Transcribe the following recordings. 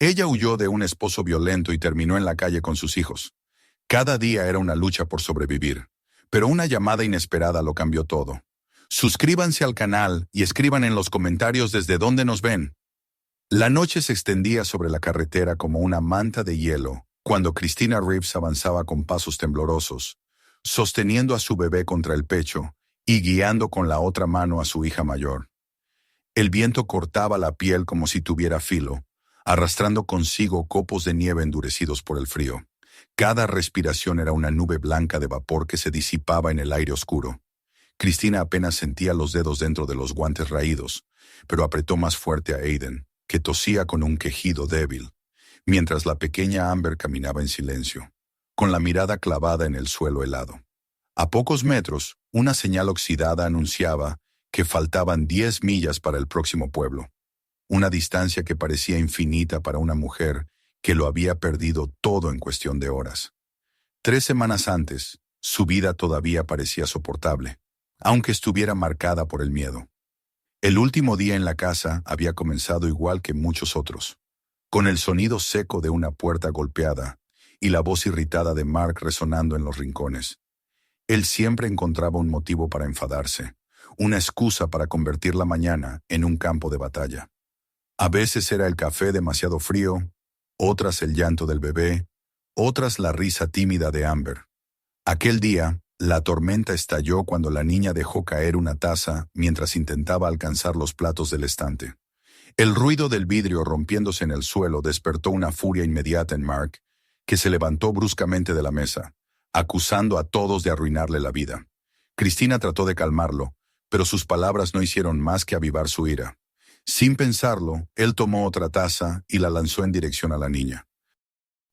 Ella huyó de un esposo violento y terminó en la calle con sus hijos. Cada día era una lucha por sobrevivir, pero una llamada inesperada lo cambió todo. Suscríbanse al canal y escriban en los comentarios desde dónde nos ven. La noche se extendía sobre la carretera como una manta de hielo, cuando Christina Reeves avanzaba con pasos temblorosos, sosteniendo a su bebé contra el pecho y guiando con la otra mano a su hija mayor. El viento cortaba la piel como si tuviera filo, arrastrando consigo copos de nieve endurecidos por el frío. Cada respiración era una nube blanca de vapor que se disipaba en el aire oscuro. Christina apenas sentía los dedos dentro de los guantes raídos, pero apretó más fuerte a Aiden, que tosía con un quejido débil, mientras la pequeña Amber caminaba en silencio, con la mirada clavada en el suelo helado. A pocos metros, una señal oxidada anunciaba que faltaban 10 millas para el próximo pueblo, una distancia que parecía infinita para una mujer que lo había perdido todo en cuestión de horas. 3 semanas antes, su vida todavía parecía soportable, aunque estuviera marcada por el miedo. El último día en la casa había comenzado igual que muchos otros, con el sonido seco de una puerta golpeada y la voz irritada de Mark resonando en los rincones. Él siempre encontraba un motivo para enfadarse, una excusa para convertir la mañana en un campo de batalla. A veces era el café demasiado frío, otras el llanto del bebé, otras la risa tímida de Amber. Aquel día, la tormenta estalló cuando la niña dejó caer una taza mientras intentaba alcanzar los platos del estante. El ruido del vidrio rompiéndose en el suelo despertó una furia inmediata en Mark, que se levantó bruscamente de la mesa, acusando a todos de arruinarle la vida. Christina trató de calmarlo, pero sus palabras no hicieron más que avivar su ira. Sin pensarlo, él tomó otra taza y la lanzó en dirección a la niña.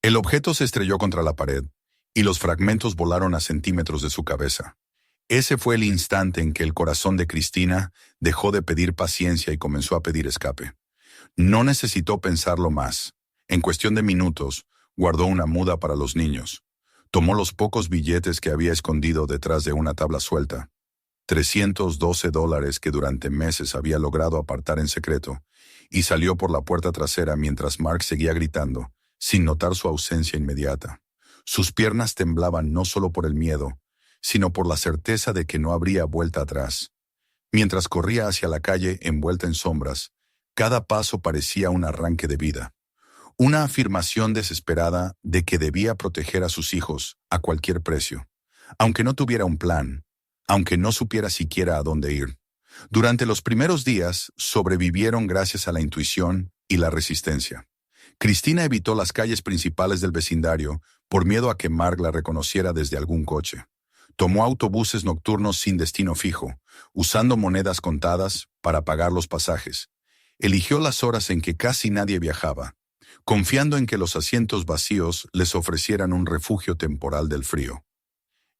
El objeto se estrelló contra la pared, y los fragmentos volaron a centímetros de su cabeza. Ese fue el instante en que el corazón de Christina dejó de pedir paciencia y comenzó a pedir escape. No necesitó pensarlo más. En cuestión de minutos, guardó una muda para los niños. Tomó los pocos billetes que había escondido detrás de una tabla suelta, $312 que durante meses había logrado apartar en secreto, y salió por la puerta trasera mientras Mark seguía gritando, sin notar su ausencia inmediata. Sus piernas temblaban no solo por el miedo, sino por la certeza de que no habría vuelta atrás. Mientras corría hacia la calle envuelta en sombras, cada paso parecía un arranque de vida. Una afirmación desesperada de que debía proteger a sus hijos a cualquier precio, aunque no tuviera un plan, aunque no supiera siquiera a dónde ir. Durante los primeros días, sobrevivieron gracias a la intuición y la resistencia. Christina evitó las calles principales del vecindario por miedo a que Mark la reconociera desde algún coche. Tomó autobuses nocturnos sin destino fijo, usando monedas contadas para pagar los pasajes. Eligió las horas en que casi nadie viajaba, confiando en que los asientos vacíos les ofrecieran un refugio temporal del frío.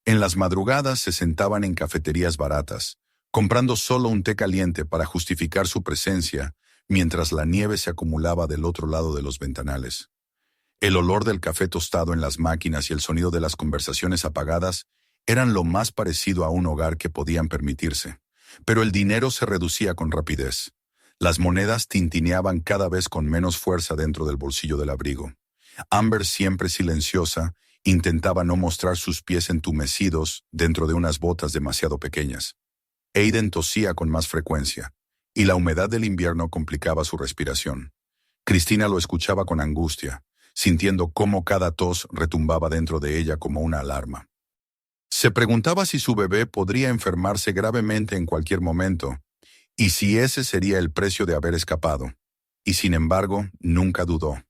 En las madrugadas se sentaban en cafeterías baratas, comprando solo un té caliente para justificar su presencia, mientras la nieve se acumulaba del otro lado de los ventanales. El olor del café tostado en las máquinas y el sonido de las conversaciones apagadas eran lo más parecido a un hogar que podían permitirse, pero el dinero se reducía con rapidez. Las monedas tintineaban cada vez con menos fuerza dentro del bolsillo del abrigo. Amber, siempre silenciosa, intentaba no mostrar sus pies entumecidos dentro de unas botas demasiado pequeñas. Aiden tosía con más frecuencia, y la humedad del invierno complicaba su respiración. Christina lo escuchaba con angustia, sintiendo cómo cada tos retumbaba dentro de ella como una alarma. Se preguntaba si su bebé podría enfermarse gravemente en cualquier momento, y si ese sería el precio de haber escapado. Y sin embargo, nunca dudó.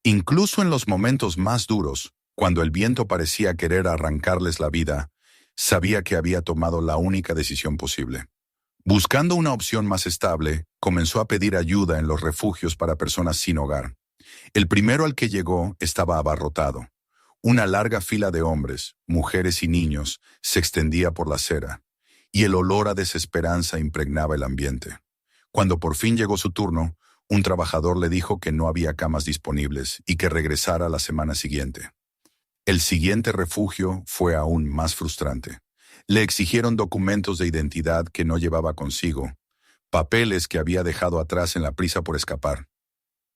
Incluso en los momentos más duros, cuando el viento parecía querer arrancarles la vida, sabía que había tomado la única decisión posible. Buscando una opción más estable, comenzó a pedir ayuda en los refugios para personas sin hogar. El primero al que llegó estaba abarrotado. Una larga fila de hombres, mujeres y niños se extendía por la acera, y el olor a desesperanza impregnaba el ambiente. Cuando por fin llegó su turno, un trabajador le dijo que no había camas disponibles y que regresara la semana siguiente. El siguiente refugio fue aún más frustrante. Le exigieron documentos de identidad que no llevaba consigo, papeles que había dejado atrás en la prisa por escapar.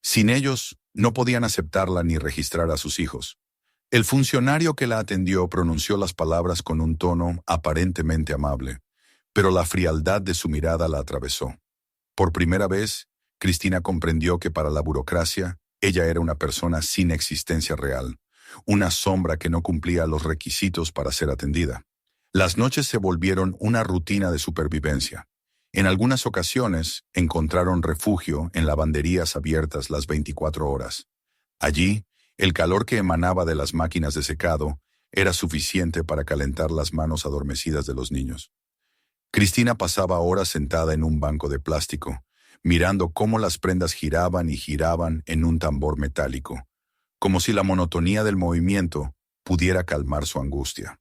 Sin ellos, no podían aceptarla ni registrar a sus hijos. El funcionario que la atendió pronunció las palabras con un tono aparentemente amable, pero la frialdad de su mirada la atravesó. Por primera vez, Cristina comprendió que para la burocracia, ella era una persona sin existencia real, una sombra que no cumplía los requisitos para ser atendida. Las noches se volvieron una rutina de supervivencia. En algunas ocasiones, encontraron refugio en lavanderías abiertas las 24 horas. Allí, el calor que emanaba de las máquinas de secado era suficiente para calentar las manos adormecidas de los niños. Cristina pasaba horas sentada en un banco de plástico, mirando cómo las prendas giraban y giraban en un tambor metálico, como si la monotonía del movimiento pudiera calmar su angustia.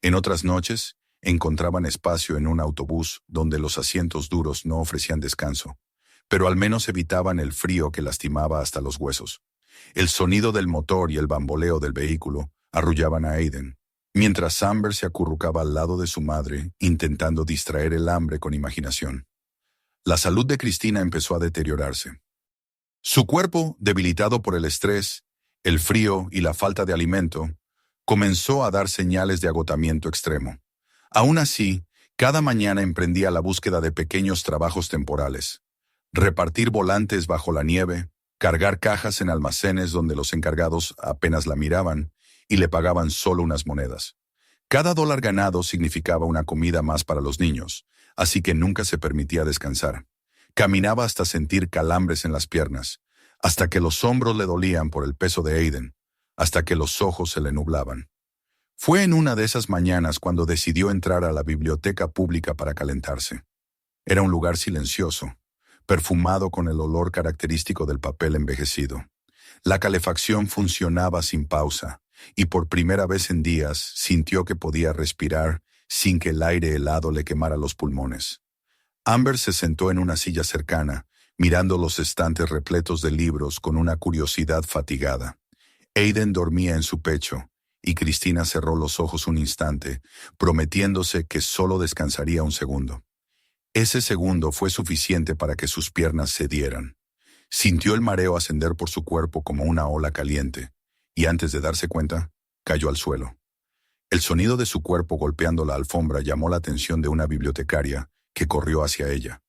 En otras noches, encontraban espacio en un autobús donde los asientos duros no ofrecían descanso, pero al menos evitaban el frío que lastimaba hasta los huesos. El sonido del motor y el bamboleo del vehículo arrullaban a Aiden, mientras Amber se acurrucaba al lado de su madre, intentando distraer el hambre con imaginación. La salud de Cristina empezó a deteriorarse. Su cuerpo, debilitado por el estrés, el frío y la falta de alimento, comenzó a dar señales de agotamiento extremo. Aún así, cada mañana emprendía la búsqueda de pequeños trabajos temporales. Repartir volantes bajo la nieve, cargar cajas en almacenes donde los encargados apenas la miraban y le pagaban solo unas monedas. Cada dólar ganado significaba una comida más para los niños, así que nunca se permitía descansar. Caminaba hasta sentir calambres en las piernas, hasta que los hombros le dolían por el peso de Aiden, hasta que los ojos se le nublaban. Fue en una de esas mañanas cuando decidió entrar a la biblioteca pública para calentarse. Era un lugar silencioso, perfumado con el olor característico del papel envejecido. La calefacción funcionaba sin pausa, y por primera vez en días sintió que podía respirar sin que el aire helado le quemara los pulmones. Amber se sentó en una silla cercana, mirando los estantes repletos de libros con una curiosidad fatigada. Aiden dormía en su pecho, y Cristina cerró los ojos un instante, prometiéndose que solo descansaría un segundo. Ese segundo fue suficiente para que sus piernas cedieran. Sintió el mareo ascender por su cuerpo como una ola caliente, y antes de darse cuenta, cayó al suelo. El sonido de su cuerpo golpeando la alfombra llamó la atención de una bibliotecaria que corrió hacia ella.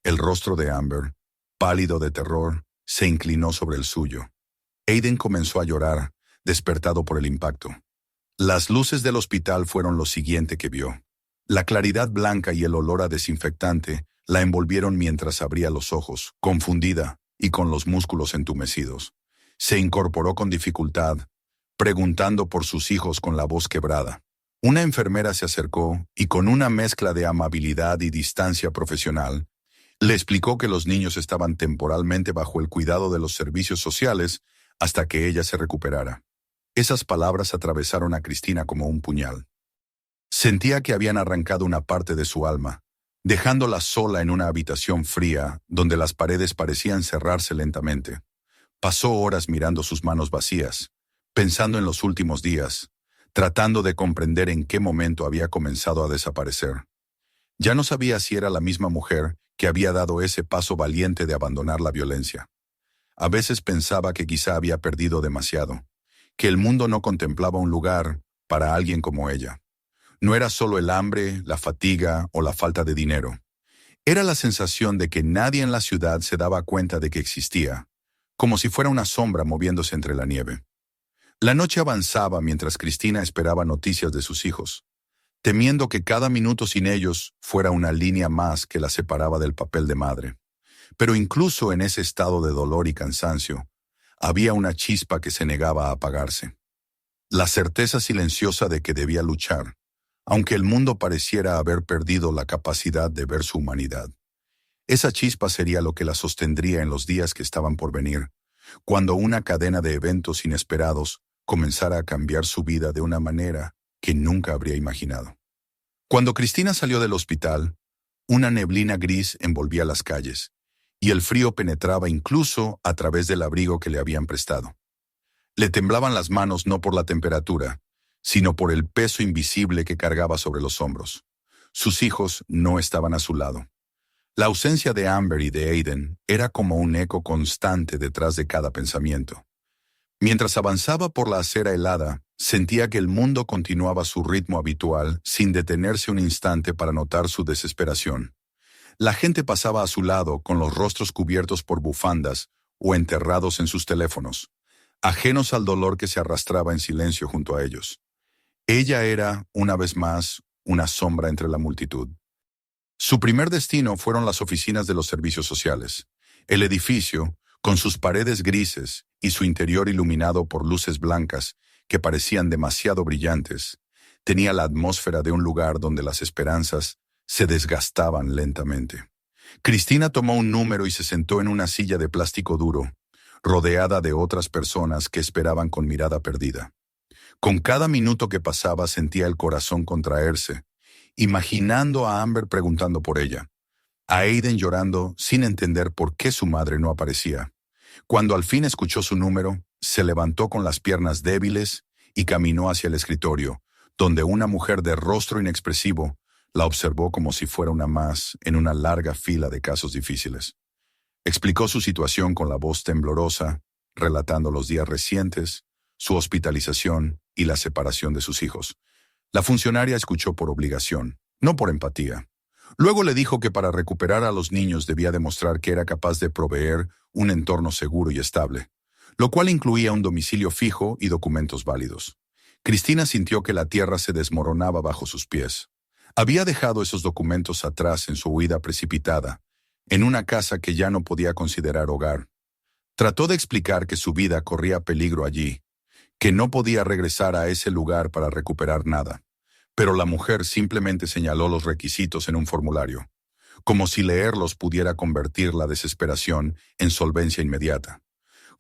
El rostro de Amber, pálido de terror, se inclinó sobre el suyo. Aiden comenzó a llorar, despertado por el impacto. Las luces del hospital fueron lo siguiente que vio. La claridad blanca y el olor a desinfectante la envolvieron mientras abría los ojos, confundida y con los músculos entumecidos. Se incorporó con dificultad, preguntando por sus hijos con la voz quebrada. Una enfermera se acercó y con una mezcla de amabilidad y distancia profesional, le explicó que los niños estaban temporalmente bajo el cuidado de los servicios sociales hasta que ella se recuperara. Esas palabras atravesaron a Cristina como un puñal. Sentía que habían arrancado una parte de su alma, dejándola sola en una habitación fría donde las paredes parecían cerrarse lentamente. Pasó horas mirando sus manos vacías, pensando en los últimos días, tratando de comprender en qué momento había comenzado a desaparecer. Ya no sabía si era la misma mujer que había dado ese paso valiente de abandonar la violencia. A veces pensaba que quizá había perdido demasiado, que el mundo no contemplaba un lugar para alguien como ella. No era solo el hambre, la fatiga o la falta de dinero. Era la sensación de que nadie en la ciudad se daba cuenta de que existía, como si fuera una sombra moviéndose entre la nieve. La noche avanzaba mientras Cristina esperaba noticias de sus hijos, temiendo que cada minuto sin ellos fuera una línea más que la separaba del papel de madre. Pero incluso en ese estado de dolor y cansancio, había una chispa que se negaba a apagarse. La certeza silenciosa de que debía luchar, aunque el mundo pareciera haber perdido la capacidad de ver su humanidad. Esa chispa sería lo que la sostendría en los días que estaban por venir, cuando una cadena de eventos inesperados comenzara a cambiar su vida de una manera que nunca habría imaginado. Cuando Cristina salió del hospital, una neblina gris envolvía las calles, y el frío penetraba incluso a través del abrigo que le habían prestado. Le temblaban las manos no por la temperatura, sino por el peso invisible que cargaba sobre los hombros. Sus hijos no estaban a su lado. La ausencia de Amber y de Aiden era como un eco constante detrás de cada pensamiento. Mientras avanzaba por la acera helada, sentía que el mundo continuaba su ritmo habitual sin detenerse un instante para notar su desesperación. La gente pasaba a su lado con los rostros cubiertos por bufandas o enterrados en sus teléfonos, ajenos al dolor que se arrastraba en silencio junto a ellos. Ella era, una vez más, una sombra entre la multitud. Su primer destino fueron las oficinas de los servicios sociales. El edificio, con sus paredes grises y su interior iluminado por luces blancas que parecían demasiado brillantes, tenía la atmósfera de un lugar donde las esperanzas se desgastaban lentamente. Cristina tomó un número y se sentó en una silla de plástico duro, rodeada de otras personas que esperaban con mirada perdida. Con cada minuto que pasaba sentía el corazón contraerse, imaginando a Amber preguntando por ella, a Aiden llorando sin entender por qué su madre no aparecía. Cuando al fin escuchó su número, se levantó con las piernas débiles y caminó hacia el escritorio, donde una mujer de rostro inexpresivo la observó como si fuera una más en una larga fila de casos difíciles. Explicó su situación con la voz temblorosa, relatando los días recientes, su hospitalización y la separación de sus hijos. La funcionaria escuchó por obligación, no por empatía. Luego le dijo que para recuperar a los niños debía demostrar que era capaz de proveer un entorno seguro y estable, lo cual incluía un domicilio fijo y documentos válidos. Cristina sintió que la tierra se desmoronaba bajo sus pies. Había dejado esos documentos atrás en su huida precipitada, en una casa que ya no podía considerar hogar. Trató de explicar que su vida corría peligro allí, que no podía regresar a ese lugar para recuperar nada. Pero la mujer simplemente señaló los requisitos en un formulario, como si leerlos pudiera convertir la desesperación en solvencia inmediata.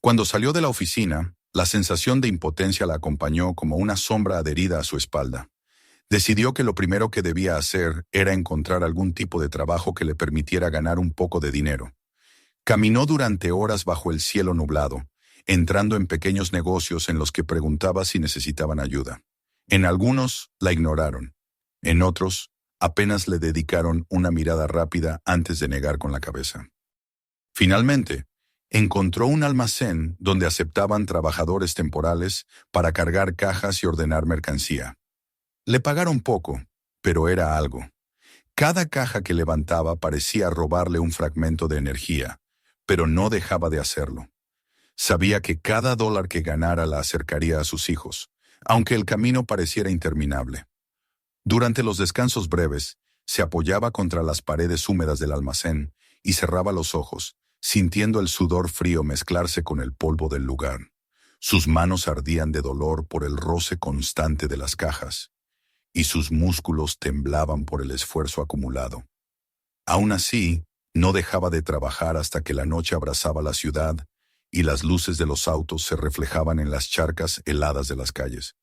Cuando salió de la oficina, la sensación de impotencia la acompañó como una sombra adherida a su espalda. Decidió que lo primero que debía hacer era encontrar algún tipo de trabajo que le permitiera ganar un poco de dinero. Caminó durante horas bajo el cielo nublado, entrando en pequeños negocios en los que preguntaba si necesitaban ayuda. En algunos la ignoraron, en otros apenas le dedicaron una mirada rápida antes de negar con la cabeza. Finalmente, encontró un almacén donde aceptaban trabajadores temporales para cargar cajas y ordenar mercancía. Le pagaron poco, pero era algo. Cada caja que levantaba parecía robarle un fragmento de energía, pero no dejaba de hacerlo. Sabía que cada dólar que ganara la acercaría a sus hijos, aunque el camino pareciera interminable. Durante los descansos breves, se apoyaba contra las paredes húmedas del almacén y cerraba los ojos, sintiendo el sudor frío mezclarse con el polvo del lugar. Sus manos ardían de dolor por el roce constante de las cajas, y sus músculos temblaban por el esfuerzo acumulado. Aún así, no dejaba de trabajar hasta que la noche abrazaba la ciudad y las luces de los autos se reflejaban en las charcas heladas de las calles.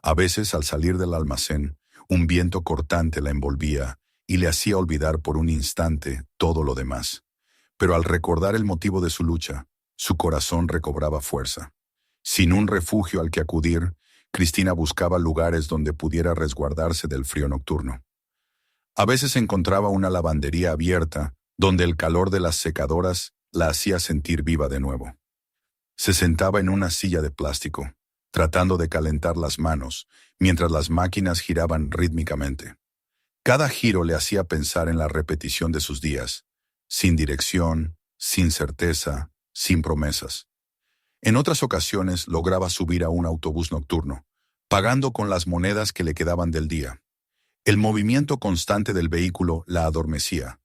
A veces, al salir del almacén, un viento cortante la envolvía y le hacía olvidar por un instante todo lo demás. Pero al recordar el motivo de su lucha, su corazón recobraba fuerza. Sin un refugio al que acudir, Cristina buscaba lugares donde pudiera resguardarse del frío nocturno. A veces encontraba una lavandería abierta, donde el calor de las secadoras la hacía sentir viva de nuevo. Se sentaba en una silla de plástico, tratando de calentar las manos, mientras las máquinas giraban rítmicamente. Cada giro le hacía pensar en la repetición de sus días, sin dirección, sin certeza, sin promesas. En otras ocasiones lograba subir a un autobús nocturno, pagando con las monedas que le quedaban del día. El movimiento constante del vehículo la adormecía,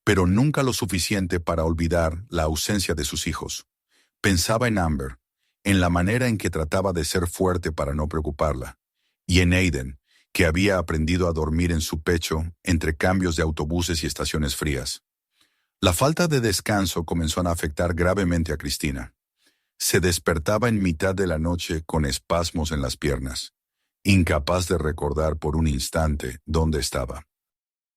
pero nunca lo suficiente para olvidar la ausencia de sus hijos. Pensaba en Amber, en la manera en que trataba de ser fuerte para no preocuparla, y en Aiden, que había aprendido a dormir en su pecho entre cambios de autobuses y estaciones frías. La falta de descanso comenzó a afectar gravemente a Cristina. Se despertaba en mitad de la noche con espasmos en las piernas, incapaz de recordar por un instante dónde estaba.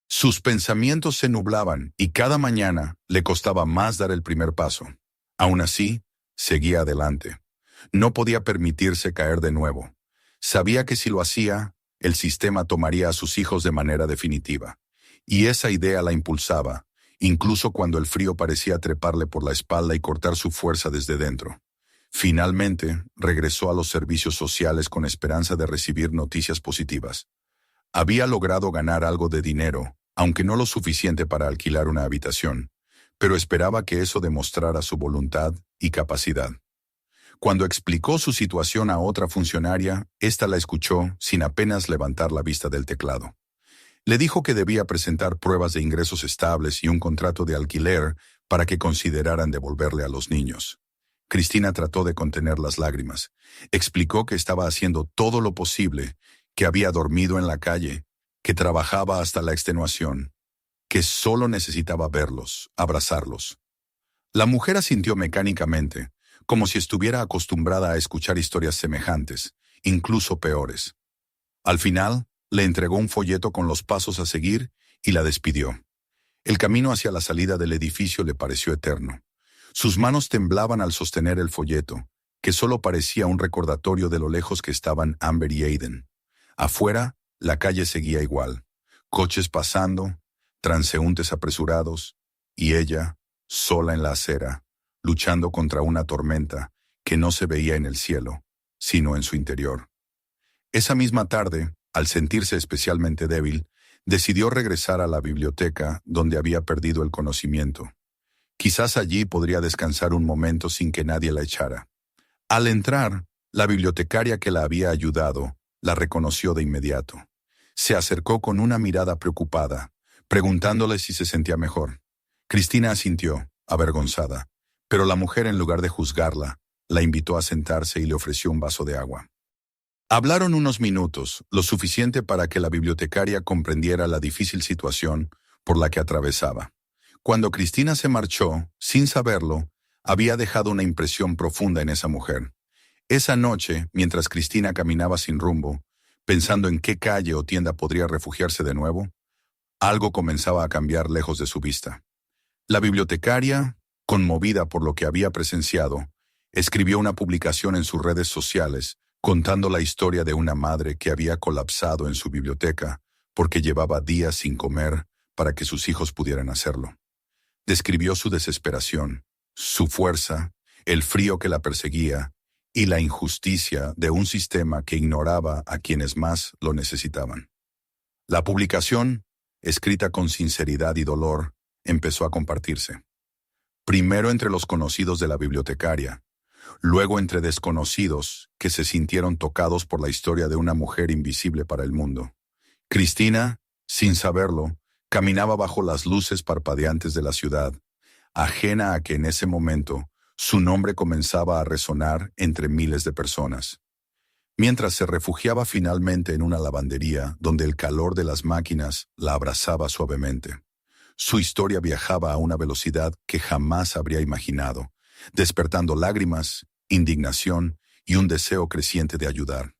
Sus pensamientos se nublaban y cada mañana le costaba más dar el primer paso. Aún así, seguía adelante. No podía permitirse caer de nuevo. Sabía que si lo hacía, el sistema tomaría a sus hijos de manera definitiva. Y esa idea la impulsaba, incluso cuando el frío parecía treparle por la espalda y cortar su fuerza desde dentro. Finalmente, regresó a los servicios sociales con esperanza de recibir noticias positivas. Había logrado ganar algo de dinero, aunque no lo suficiente para alquilar una habitación, pero esperaba que eso demostrara su voluntad y capacidad. Cuando explicó su situación a otra funcionaria, ésta la escuchó sin apenas levantar la vista del teclado. Le dijo que debía presentar pruebas de ingresos estables y un contrato de alquiler para que consideraran devolverle a los niños. Cristina trató de contener las lágrimas. Explicó que estaba haciendo todo lo posible, que había dormido en la calle, que trabajaba hasta la extenuación, que solo necesitaba verlos, abrazarlos. La mujer asintió mecánicamente, como si estuviera acostumbrada a escuchar historias semejantes, incluso peores. Al final, le entregó un folleto con los pasos a seguir y la despidió. El camino hacia la salida del edificio le pareció eterno. Sus manos temblaban al sostener el folleto, que solo parecía un recordatorio de lo lejos que estaban Amber y Aiden. Afuera, la calle seguía igual. Coches pasando, transeúntes apresurados, y ella, sola en la acera, luchando contra una tormenta que no se veía en el cielo, sino en su interior. Esa misma tarde, al sentirse especialmente débil, decidió regresar a la biblioteca donde había perdido el conocimiento. Quizás allí podría descansar un momento sin que nadie la echara. Al entrar, la bibliotecaria que la había ayudado la reconoció de inmediato. Se acercó con una mirada preocupada, preguntándole si se sentía mejor. Cristina asintió, avergonzada, pero la mujer, en lugar de juzgarla, la invitó a sentarse y le ofreció un vaso de agua. Hablaron unos minutos, lo suficiente para que la bibliotecaria comprendiera la difícil situación por la que atravesaba. Cuando Cristina se marchó, sin saberlo, había dejado una impresión profunda en esa mujer. Esa noche, mientras Cristina caminaba sin rumbo, pensando en qué calle o tienda podría refugiarse de nuevo, algo comenzaba a cambiar lejos de su vista. La bibliotecaria, conmovida por lo que había presenciado, escribió una publicación en sus redes sociales contando la historia de una madre que había colapsado en su biblioteca porque llevaba días sin comer para que sus hijos pudieran hacerlo. Describió su desesperación, su fuerza, el frío que la perseguía y la injusticia de un sistema que ignoraba a quienes más lo necesitaban. La publicación, escrita con sinceridad y dolor, empezó a compartirse. Primero entre los conocidos de la bibliotecaria, luego entre desconocidos que se sintieron tocados por la historia de una mujer invisible para el mundo. Cristina, sin saberlo, caminaba bajo las luces parpadeantes de la ciudad, ajena a que en ese momento su nombre comenzaba a resonar entre miles de personas. Mientras se refugiaba finalmente en una lavandería donde el calor de las máquinas la abrazaba suavemente. Su historia viajaba a una velocidad que jamás habría imaginado, despertando lágrimas, indignación y un deseo creciente de ayudar.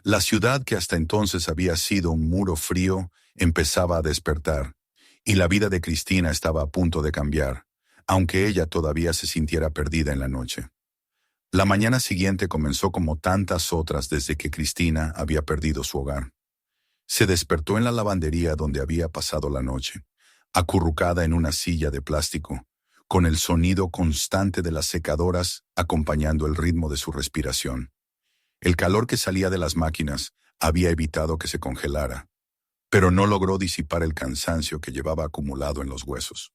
La ciudad que hasta entonces había sido un muro frío empezaba a despertar, y la vida de Cristina estaba a punto de cambiar, aunque ella todavía se sintiera perdida en la noche. La mañana siguiente comenzó como tantas otras desde que Cristina había perdido su hogar. Se despertó en la lavandería donde había pasado la noche, acurrucada en una silla de plástico, con el sonido constante de las secadoras acompañando el ritmo de su respiración. El calor que salía de las máquinas había evitado que se congelara, pero no logró disipar el cansancio que llevaba acumulado en los huesos.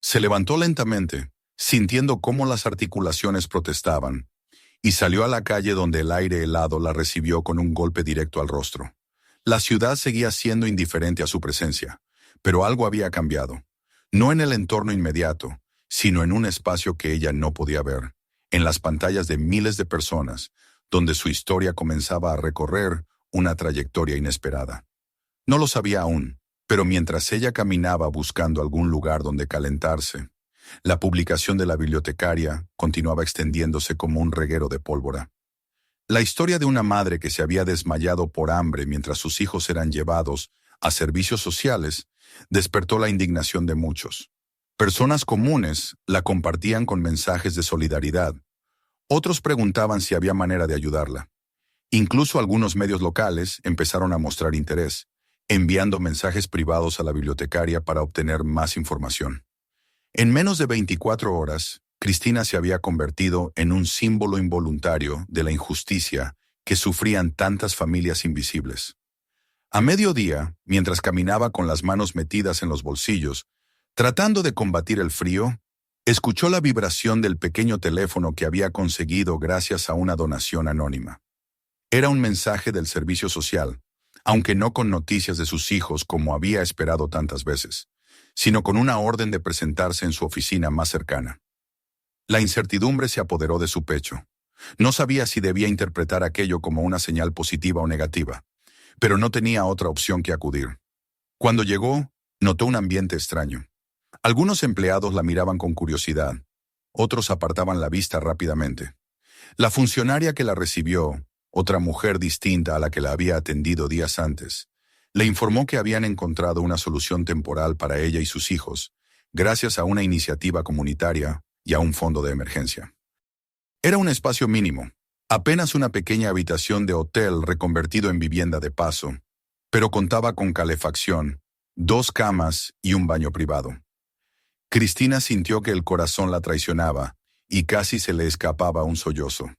Se levantó lentamente, sintiendo cómo las articulaciones protestaban, y salió a la calle donde el aire helado la recibió con un golpe directo al rostro. La ciudad seguía siendo indiferente a su presencia, pero algo había cambiado. No en el entorno inmediato, sino en un espacio que ella no podía ver, en las pantallas de miles de personas, donde su historia comenzaba a recorrer una trayectoria inesperada. No lo sabía aún, pero mientras ella caminaba buscando algún lugar donde calentarse, la publicación de la bibliotecaria continuaba extendiéndose como un reguero de pólvora. La historia de una madre que se había desmayado por hambre mientras sus hijos eran llevados a servicios sociales despertó la indignación de muchos. Personas comunes la compartían con mensajes de solidaridad. Otros preguntaban si había manera de ayudarla. Incluso algunos medios locales empezaron a mostrar interés, enviando mensajes privados a la bibliotecaria para obtener más información. En menos de 24 horas, Cristina se había convertido en un símbolo involuntario de la injusticia que sufrían tantas familias invisibles. A mediodía, mientras caminaba con las manos metidas en los bolsillos, tratando de combatir el frío, escuchó la vibración del pequeño teléfono que había conseguido gracias a una donación anónima. Era un mensaje del servicio social, aunque no con noticias de sus hijos como había esperado tantas veces, sino con una orden de presentarse en su oficina más cercana. La incertidumbre se apoderó de su pecho. No sabía si debía interpretar aquello como una señal positiva o negativa, pero no tenía otra opción que acudir. Cuando llegó, notó un ambiente extraño. Algunos empleados la miraban con curiosidad, otros apartaban la vista rápidamente. La funcionaria que la recibió, otra mujer distinta a la que la había atendido días antes, le informó que habían encontrado una solución temporal para ella y sus hijos, gracias a una iniciativa comunitaria y a un fondo de emergencia. Era un espacio mínimo, apenas una pequeña habitación de hotel reconvertido en vivienda de paso, pero contaba con calefacción, 2 camas y un baño privado. Cristina sintió que el corazón la traicionaba y casi se le escapaba un sollozo.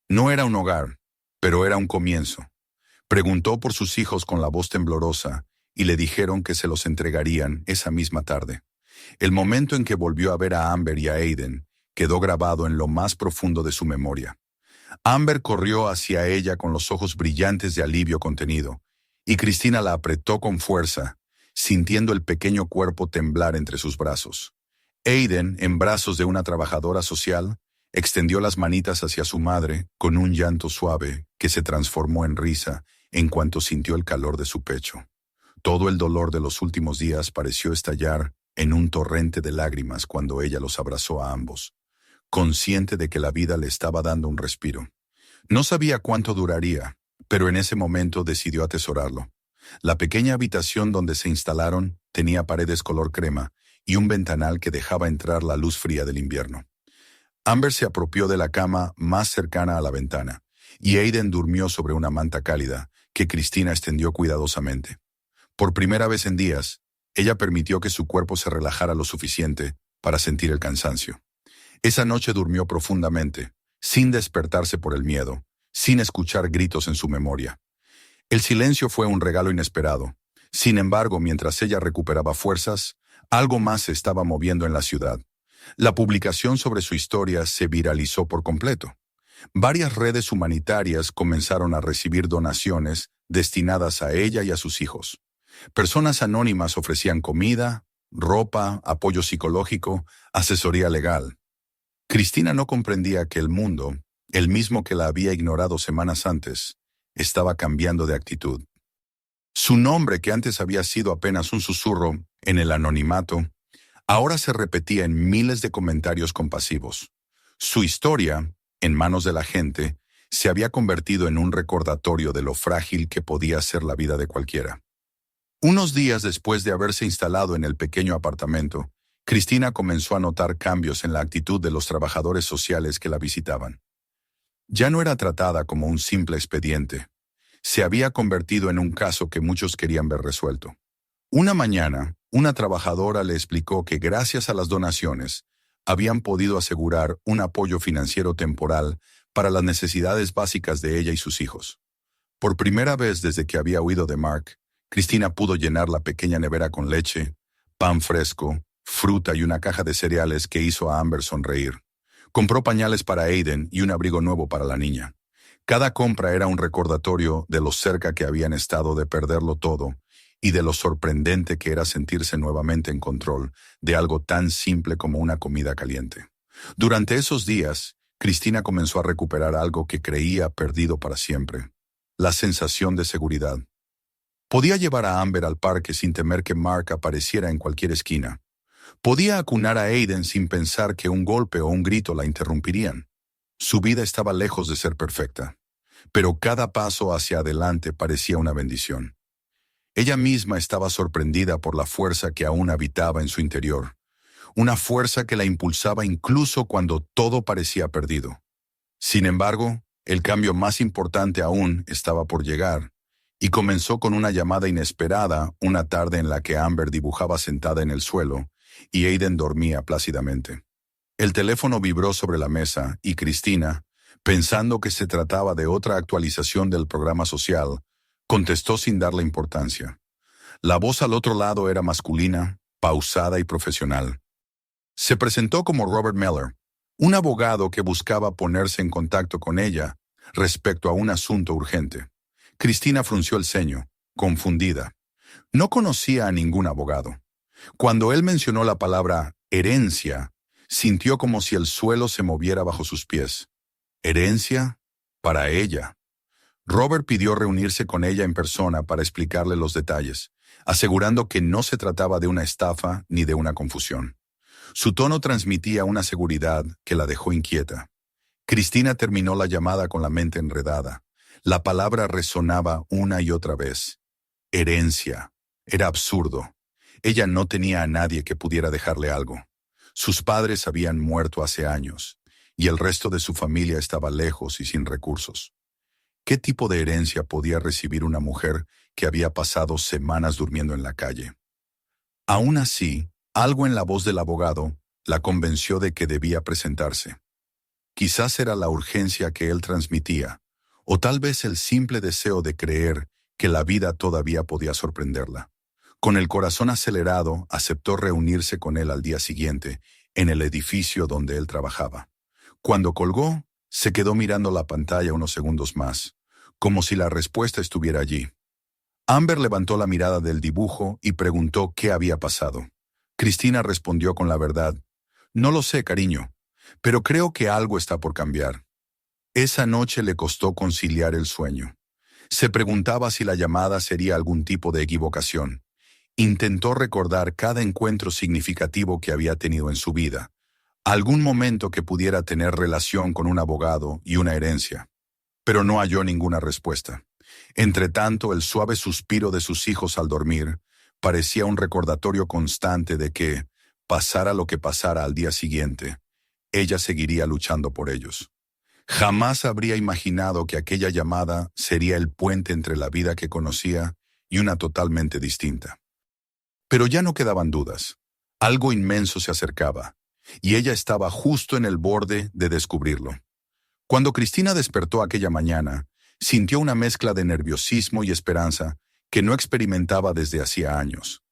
No era un hogar, pero era un comienzo. Preguntó por sus hijos con la voz temblorosa y le dijeron que se los entregarían esa misma tarde. El momento en que volvió a ver a Amber y a Aiden quedó grabado en lo más profundo de su memoria. Amber corrió hacia ella con los ojos brillantes de alivio contenido, y Cristina la apretó con fuerza, sintiendo el pequeño cuerpo temblar entre sus brazos. Aiden, en brazos de una trabajadora social, extendió las manitas hacia su madre con un llanto suave que se transformó en risa en cuanto sintió el calor de su pecho. Todo el dolor de los últimos días pareció estallar en un torrente de lágrimas cuando ella los abrazó a ambos, consciente de que la vida le estaba dando un respiro. No sabía cuánto duraría, pero en ese momento decidió atesorarlo. La pequeña habitación donde se instalaron tenía paredes color crema y un ventanal que dejaba entrar la luz fría del invierno. Amber se apropió de la cama más cercana a la ventana, y Aiden durmió sobre una manta cálida que Cristina extendió cuidadosamente. Por primera vez en días, ella permitió que su cuerpo se relajara lo suficiente para sentir el cansancio. Esa noche durmió profundamente, sin despertarse por el miedo, sin escuchar gritos en su memoria. El silencio fue un regalo inesperado. Sin embargo, mientras ella recuperaba fuerzas, algo más se estaba moviendo en la ciudad. La publicación sobre su historia se viralizó por completo. Varias redes humanitarias comenzaron a recibir donaciones destinadas a ella y a sus hijos. Personas anónimas ofrecían comida, ropa, apoyo psicológico, asesoría legal. Cristina no comprendía que el mundo, el mismo que la había ignorado semanas antes, estaba cambiando de actitud. Su nombre, que antes había sido apenas un susurro en el anonimato, ahora se repetía en miles de comentarios compasivos. Su historia, en manos de la gente, se había convertido en un recordatorio de lo frágil que podía ser la vida de cualquiera. Unos días después de haberse instalado en el pequeño apartamento, Cristina comenzó a notar cambios en la actitud de los trabajadores sociales que la visitaban. Ya no era tratada como un simple expediente. Se había convertido en un caso que muchos querían ver resuelto. Una mañana, una trabajadora le explicó que gracias a las donaciones, habían podido asegurar un apoyo financiero temporal para las necesidades básicas de ella y sus hijos. Por primera vez desde que había huido de Mark, Cristina pudo llenar la pequeña nevera con leche, pan fresco, fruta y una caja de cereales que hizo a Amber sonreír. Compró pañales para Aiden y un abrigo nuevo para la niña. Cada compra era un recordatorio de lo cerca que habían estado de perderlo todo y de lo sorprendente que era sentirse nuevamente en control de algo tan simple como una comida caliente. Durante esos días, Cristina comenzó a recuperar algo que creía perdido para siempre: la sensación de seguridad. Podía llevar a Amber al parque sin temer que Mark apareciera en cualquier esquina. Podía acunar a Aiden sin pensar que un golpe o un grito la interrumpirían. Su vida estaba lejos de ser perfecta, pero cada paso hacia adelante parecía una bendición. Ella misma estaba sorprendida por la fuerza que aún habitaba en su interior, una fuerza que la impulsaba incluso cuando todo parecía perdido. Sin embargo, el cambio más importante aún estaba por llegar, y comenzó con una llamada inesperada una tarde en la que Amber dibujaba sentada en el suelo, y Aiden dormía plácidamente. El teléfono vibró sobre la mesa y Cristina, pensando que se trataba de otra actualización del programa social, contestó sin darle importancia. La voz al otro lado era masculina, pausada y profesional. Se presentó como Robert Miller, un abogado que buscaba ponerse en contacto con ella respecto a un asunto urgente. Cristina frunció el ceño, confundida. No conocía a ningún abogado. Cuando él mencionó la palabra herencia, sintió como si el suelo se moviera bajo sus pies. ¿Herencia? Para ella. Robert pidió reunirse con ella en persona para explicarle los detalles, asegurando que no se trataba de una estafa ni de una confusión. Su tono transmitía una seguridad que la dejó inquieta. Cristina terminó la llamada con la mente enredada. La palabra resonaba una y otra vez. Herencia. Era absurdo. Ella no tenía a nadie que pudiera dejarle algo. Sus padres habían muerto hace años, y el resto de su familia estaba lejos y sin recursos. ¿Qué tipo de herencia podía recibir una mujer que había pasado semanas durmiendo en la calle? Aún así, algo en la voz del abogado la convenció de que debía presentarse. Quizás era la urgencia que él transmitía, o tal vez el simple deseo de creer que la vida todavía podía sorprenderla. Con el corazón acelerado, aceptó reunirse con él al día siguiente, en el edificio donde él trabajaba. Cuando colgó, se quedó mirando la pantalla unos segundos más, como si la respuesta estuviera allí. Amber levantó la mirada del dibujo y preguntó qué había pasado. Cristina respondió con la verdad. No lo sé, cariño, pero creo que algo está por cambiar. Esa noche le costó conciliar el sueño. Se preguntaba si la llamada sería algún tipo de equivocación. Intentó recordar cada encuentro significativo que había tenido en su vida, algún momento que pudiera tener relación con un abogado y una herencia, pero no halló ninguna respuesta. Entretanto, el suave suspiro de sus hijos al dormir parecía un recordatorio constante de que, pasara lo que pasara al día siguiente, ella seguiría luchando por ellos. Jamás habría imaginado que aquella llamada sería el puente entre la vida que conocía y una totalmente distinta. Pero ya no quedaban dudas. Algo inmenso se acercaba, y ella estaba justo en el borde de descubrirlo. Cuando Cristina despertó aquella mañana, sintió una mezcla de nerviosismo y esperanza que no experimentaba desde hacía años.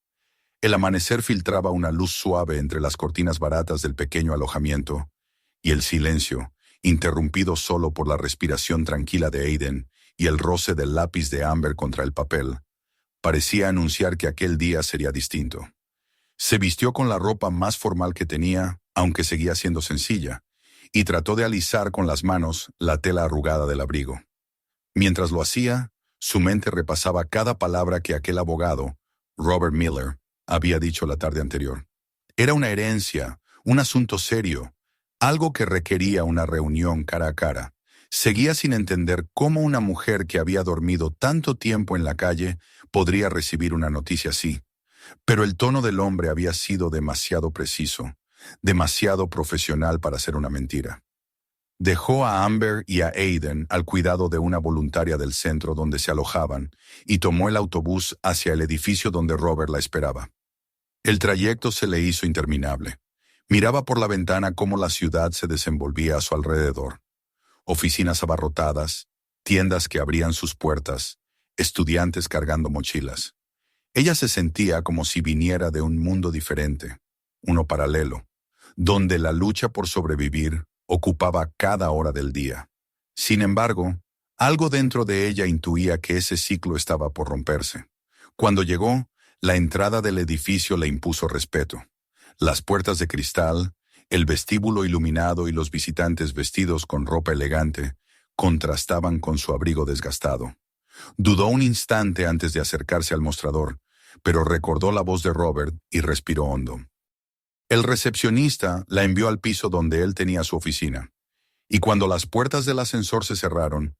El amanecer filtraba una luz suave entre las cortinas baratas del pequeño alojamiento, y el silencio, interrumpido solo por la respiración tranquila de Aiden y el roce del lápiz de Amber contra el papel, parecía anunciar que aquel día sería distinto. Se vistió con la ropa más formal que tenía, aunque seguía siendo sencilla, y trató de alisar con las manos la tela arrugada del abrigo. Mientras lo hacía, su mente repasaba cada palabra que aquel abogado, Robert Miller, había dicho la tarde anterior. Era una herencia, un asunto serio, algo que requería una reunión cara a cara. Seguía sin entender cómo una mujer que había dormido tanto tiempo en la calle podría recibir una noticia así. Pero el tono del hombre había sido demasiado preciso, demasiado profesional para ser una mentira. Dejó a Amber y a Aiden al cuidado de una voluntaria del centro donde se alojaban y tomó el autobús hacia el edificio donde Robert la esperaba. El trayecto se le hizo interminable. Miraba por la ventana cómo la ciudad se desenvolvía a su alrededor. Oficinas abarrotadas, tiendas que abrían sus puertas, estudiantes cargando mochilas. Ella se sentía como si viniera de un mundo diferente, uno paralelo, donde la lucha por sobrevivir ocupaba cada hora del día. Sin embargo, algo dentro de ella intuía que ese ciclo estaba por romperse. Cuando llegó, la entrada del edificio le impuso respeto. Las puertas de cristal, el vestíbulo iluminado y los visitantes vestidos con ropa elegante contrastaban con su abrigo desgastado. Dudó un instante antes de acercarse al mostrador, pero recordó la voz de Robert y respiró hondo. El recepcionista la envió al piso donde él tenía su oficina, y cuando las puertas del ascensor se cerraron,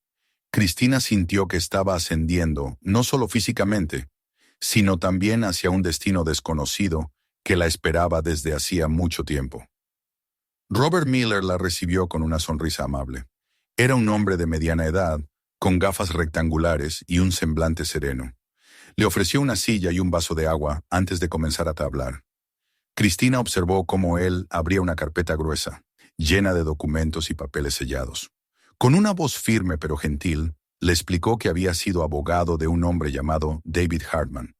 Cristina sintió que estaba ascendiendo no solo físicamente, sino también hacia un destino desconocido que la esperaba desde hacía mucho tiempo. Robert Miller la recibió con una sonrisa amable. Era un hombre de mediana edad, con gafas rectangulares y un semblante sereno. Le ofreció una silla y un vaso de agua antes de comenzar a hablar. Cristina observó cómo él abría una carpeta gruesa, llena de documentos y papeles sellados. Con una voz firme pero gentil, le explicó que había sido abogado de un hombre llamado David Hartman,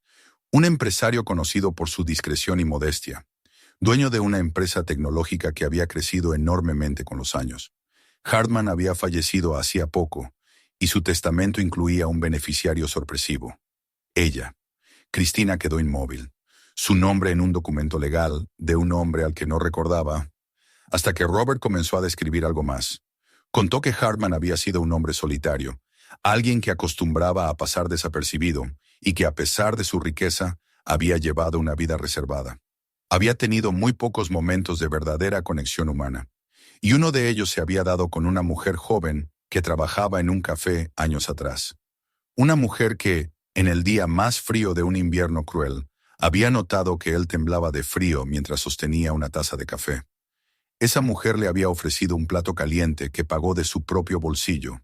un empresario conocido por su discreción y modestia, dueño de una empresa tecnológica que había crecido enormemente con los años. Hartman había fallecido hacía poco, y su testamento incluía un beneficiario sorpresivo. Ella. Cristina quedó inmóvil. Su nombre en un documento legal, de un hombre al que no recordaba, hasta que Robert comenzó a describir algo más. Contó que Hartman había sido un hombre solitario, alguien que acostumbraba a pasar desapercibido y que a pesar de su riqueza, había llevado una vida reservada. Había tenido muy pocos momentos de verdadera conexión humana, y uno de ellos se había dado con una mujer joven que trabajaba en un café años atrás. Una mujer que, en el día más frío de un invierno cruel, había notado que él temblaba de frío mientras sostenía una taza de café. Esa mujer le había ofrecido un plato caliente que pagó de su propio bolsillo.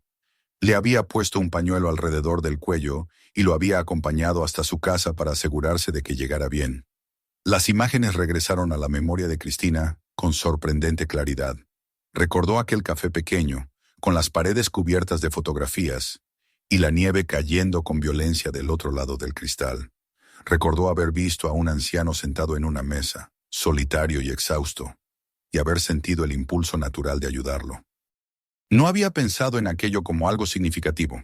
Le había puesto un pañuelo alrededor del cuello y lo había acompañado hasta su casa para asegurarse de que llegara bien. Las imágenes regresaron a la memoria de Cristina con sorprendente claridad. Recordó aquel café pequeño, con las paredes cubiertas de fotografías, y la nieve cayendo con violencia del otro lado del cristal. Recordó haber visto a un anciano sentado en una mesa, solitario y exhausto, y haber sentido el impulso natural de ayudarlo. No había pensado en aquello como algo significativo.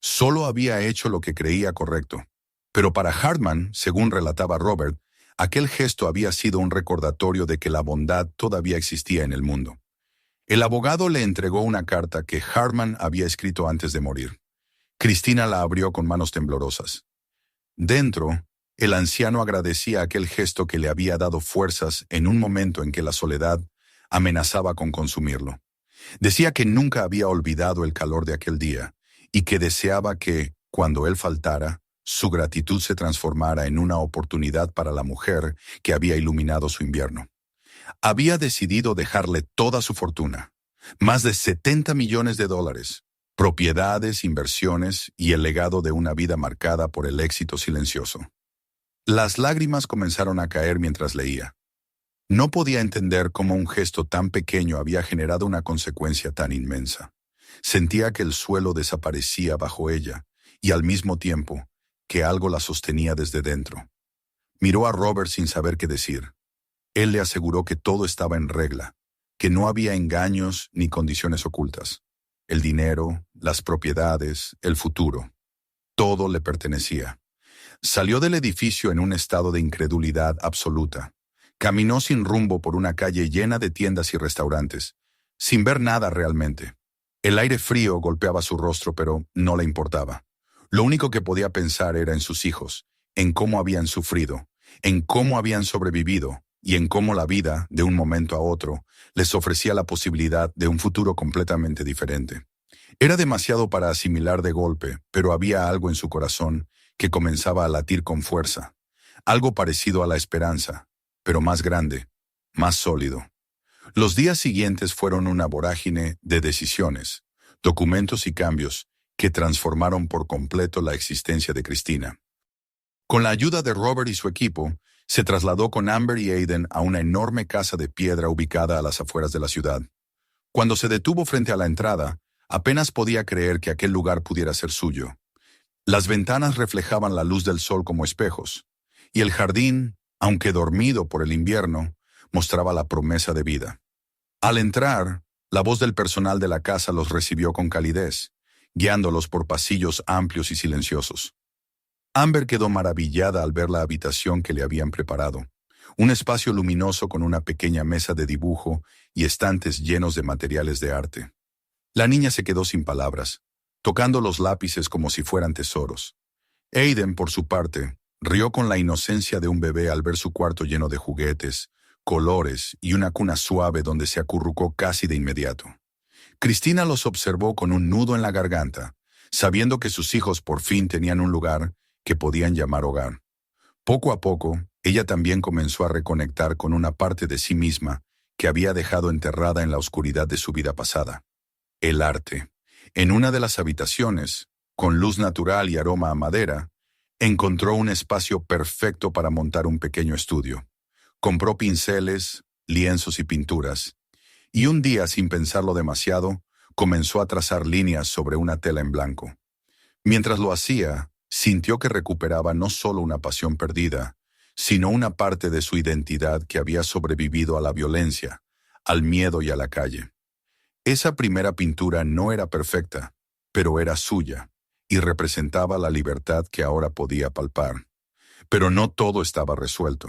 Solo había hecho lo que creía correcto. Pero para Hartman, según relataba Robert, aquel gesto había sido un recordatorio de que la bondad todavía existía en el mundo. El abogado le entregó una carta que Hartman había escrito antes de morir. Cristina la abrió con manos temblorosas. Dentro, el anciano agradecía aquel gesto que le había dado fuerzas en un momento en que la soledad amenazaba con consumirlo. Decía que nunca había olvidado el calor de aquel día y que deseaba que, cuando él faltara, su gratitud se transformara en una oportunidad para la mujer que había iluminado su invierno. Había decidido dejarle toda su fortuna, más de $70 millones, propiedades, inversiones y el legado de una vida marcada por el éxito silencioso. Las lágrimas comenzaron a caer mientras leía. No podía entender cómo un gesto tan pequeño había generado una consecuencia tan inmensa. Sentía que el suelo desaparecía bajo ella y al mismo tiempo que algo la sostenía desde dentro. Miró a Robert sin saber qué decir. Él le aseguró que todo estaba en regla, que no había engaños ni condiciones ocultas. El dinero, las propiedades, el futuro. Todo le pertenecía. Salió del edificio en un estado de incredulidad absoluta. Caminó sin rumbo por una calle llena de tiendas y restaurantes, sin ver nada realmente. El aire frío golpeaba su rostro, pero no le importaba. Lo único que podía pensar era en sus hijos, en cómo habían sufrido, en cómo habían sobrevivido y en cómo la vida, de un momento a otro, les ofrecía la posibilidad de un futuro completamente diferente. Era demasiado para asimilar de golpe, pero había algo en su corazón que comenzaba a latir con fuerza, algo parecido a la esperanza, pero más grande, más sólido. Los días siguientes fueron una vorágine de decisiones, documentos y cambios que transformaron por completo la existencia de Cristina. Con la ayuda de Robert y su equipo, se trasladó con Amber y Aiden a una enorme casa de piedra ubicada a las afueras de la ciudad. Cuando se detuvo frente a la entrada, apenas podía creer que aquel lugar pudiera ser suyo. Las ventanas reflejaban la luz del sol como espejos, y el jardín, aunque dormido por el invierno, mostraba la promesa de vida. Al entrar, la voz del personal de la casa los recibió con calidez, guiándolos por pasillos amplios y silenciosos. Amber quedó maravillada al ver la habitación que le habían preparado, un espacio luminoso con una pequeña mesa de dibujo y estantes llenos de materiales de arte. La niña se quedó sin palabras, tocando los lápices como si fueran tesoros. Aiden, por su parte, rió con la inocencia de un bebé al ver su cuarto lleno de juguetes, colores y una cuna suave donde se acurrucó casi de inmediato. Cristina los observó con un nudo en la garganta, sabiendo que sus hijos por fin tenían un lugar que podían llamar hogar. Poco a poco, ella también comenzó a reconectar con una parte de sí misma que había dejado enterrada en la oscuridad de su vida pasada. El arte. En una de las habitaciones, con luz natural y aroma a madera, encontró un espacio perfecto para montar un pequeño estudio. Compró pinceles, lienzos y pinturas, y un día, sin pensarlo demasiado, comenzó a trazar líneas sobre una tela en blanco. Mientras lo hacía, sintió que recuperaba no solo una pasión perdida, sino una parte de su identidad que había sobrevivido a la violencia, al miedo y a la calle. Esa primera pintura no era perfecta, pero era suya, y representaba la libertad que ahora podía palpar. Pero no todo estaba resuelto.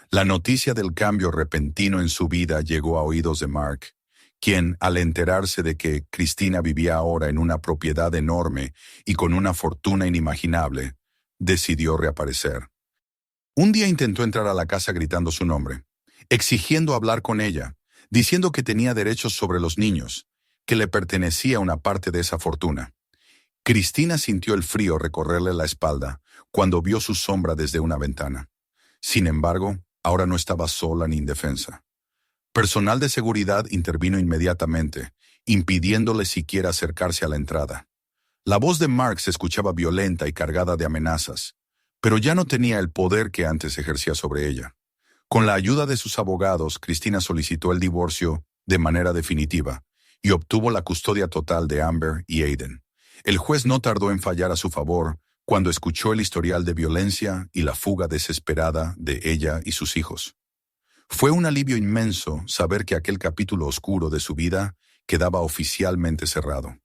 La noticia del cambio repentino en su vida llegó a oídos de Mark, quien, al enterarse de que Christina vivía ahora en una propiedad enorme y con una fortuna inimaginable, decidió reaparecer. Un día intentó entrar a la casa gritando su nombre, exigiendo hablar con ella, diciendo que tenía derechos sobre los niños, que le pertenecía una parte de esa fortuna. Christina sintió el frío recorrerle la espalda cuando vio su sombra desde una ventana. Sin embargo, ahora no estaba sola ni indefensa. Personal de seguridad intervino inmediatamente, impidiéndole siquiera acercarse a la entrada. La voz de Mark se escuchaba violenta y cargada de amenazas, pero ya no tenía el poder que antes ejercía sobre ella. Con la ayuda de sus abogados, Christina solicitó el divorcio de manera definitiva y obtuvo la custodia total de Amber y Aiden. El juez no tardó en fallar a su favor cuando escuchó el historial de violencia y la fuga desesperada de ella y sus hijos. Fue un alivio inmenso saber que aquel capítulo oscuro de su vida quedaba oficialmente cerrado.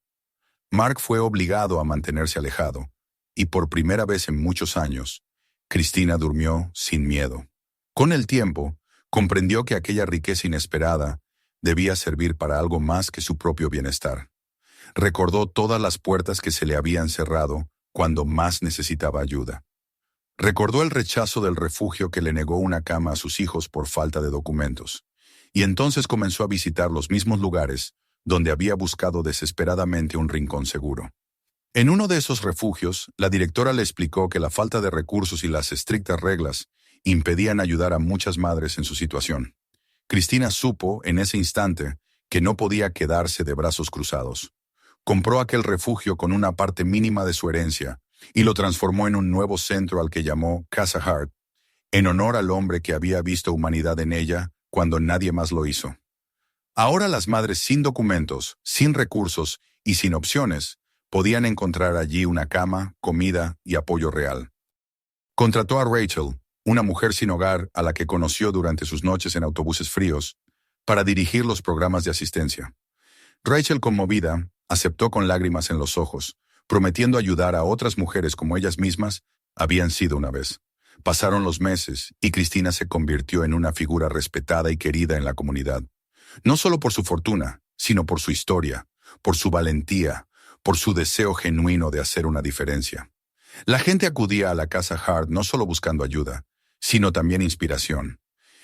Mark fue obligado a mantenerse alejado, y por primera vez en muchos años, Christina durmió sin miedo. Con el tiempo, comprendió que aquella riqueza inesperada debía servir para algo más que su propio bienestar. Recordó todas las puertas que se le habían cerrado cuando más necesitaba ayuda. Recordó el rechazo del refugio que le negó una cama a sus hijos por falta de documentos, y entonces comenzó a visitar los mismos lugares donde había buscado desesperadamente un rincón seguro. En uno de esos refugios, la directora le explicó que la falta de recursos y las estrictas reglas impedían ayudar a muchas madres en su situación. Christina supo, en ese instante, que no podía quedarse de brazos cruzados. Compró aquel refugio con una parte mínima de su herencia y lo transformó en un nuevo centro al que llamó Casa Hart, en honor al hombre que había visto humanidad en ella cuando nadie más lo hizo. Ahora las madres sin documentos, sin recursos y sin opciones podían encontrar allí una cama, comida y apoyo real. Contrató a Rachel, una mujer sin hogar a la que conoció durante sus noches en autobuses fríos, para dirigir los programas de asistencia. Rachel, conmovida, aceptó con lágrimas en los ojos, prometiendo ayudar a otras mujeres como ellas mismas habían sido una vez. Pasaron los meses y Christina se convirtió en una figura respetada y querida en la comunidad. No solo por su fortuna, sino por su historia, por su valentía, por su deseo genuino de hacer una diferencia. La gente acudía a la casa Hart no solo buscando ayuda, sino también inspiración.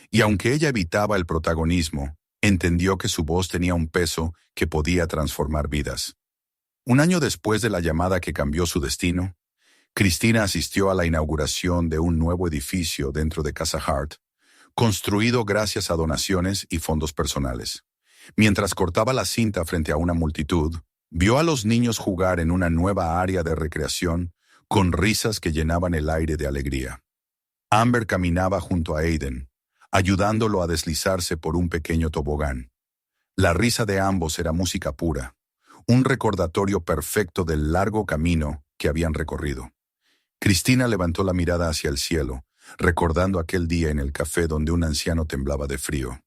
Y aunque ella evitaba el protagonismo, entendió que su voz tenía un peso que podía transformar vidas. Un año después de la llamada que cambió su destino, Christina asistió a la inauguración de un nuevo edificio dentro de Casa Hart, construido gracias a donaciones y fondos personales. Mientras cortaba la cinta frente a una multitud, vio a los niños jugar en una nueva área de recreación con risas que llenaban el aire de alegría. Amber caminaba junto a Aiden, ayudándolo a deslizarse por un pequeño tobogán. La risa de ambos era música pura, un recordatorio perfecto del largo camino que habían recorrido. Christina levantó la mirada hacia el cielo, recordando aquel día en el café donde un anciano temblaba de frío.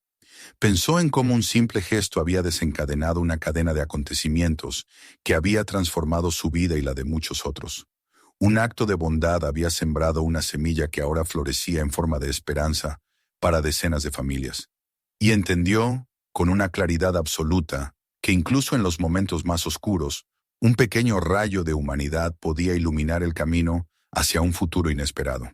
Pensó en cómo un simple gesto había desencadenado una cadena de acontecimientos que había transformado su vida y la de muchos otros. Un acto de bondad había sembrado una semilla que ahora florecía en forma de esperanza para decenas de familias. Y entendió, con una claridad absoluta, que incluso en los momentos más oscuros, un pequeño rayo de humanidad podía iluminar el camino hacia un futuro inesperado.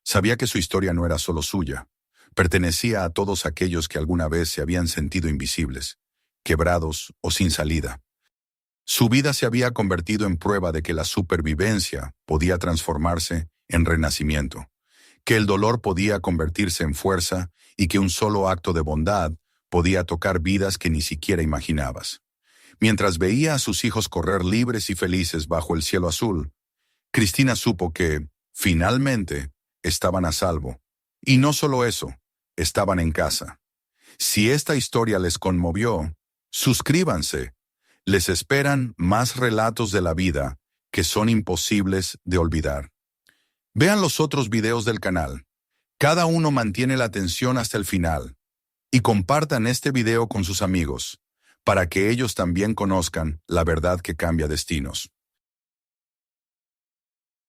Sabía que su historia no era solo suya, pertenecía a todos aquellos que alguna vez se habían sentido invisibles, quebrados o sin salida. Su vida se había convertido en prueba de que la supervivencia podía transformarse en renacimiento, que el dolor podía convertirse en fuerza y que un solo acto de bondad podía tocar vidas que ni siquiera imaginabas. Mientras veía a sus hijos correr libres y felices bajo el cielo azul, Christina supo que, finalmente, estaban a salvo. Y no solo eso, estaban en casa. Si esta historia les conmovió, suscríbanse. Les esperan más relatos de la vida que son imposibles de olvidar. Vean los otros videos del canal. Cada uno mantiene la atención hasta el final. Y compartan este video con sus amigos, para que ellos también conozcan la verdad que cambia destinos.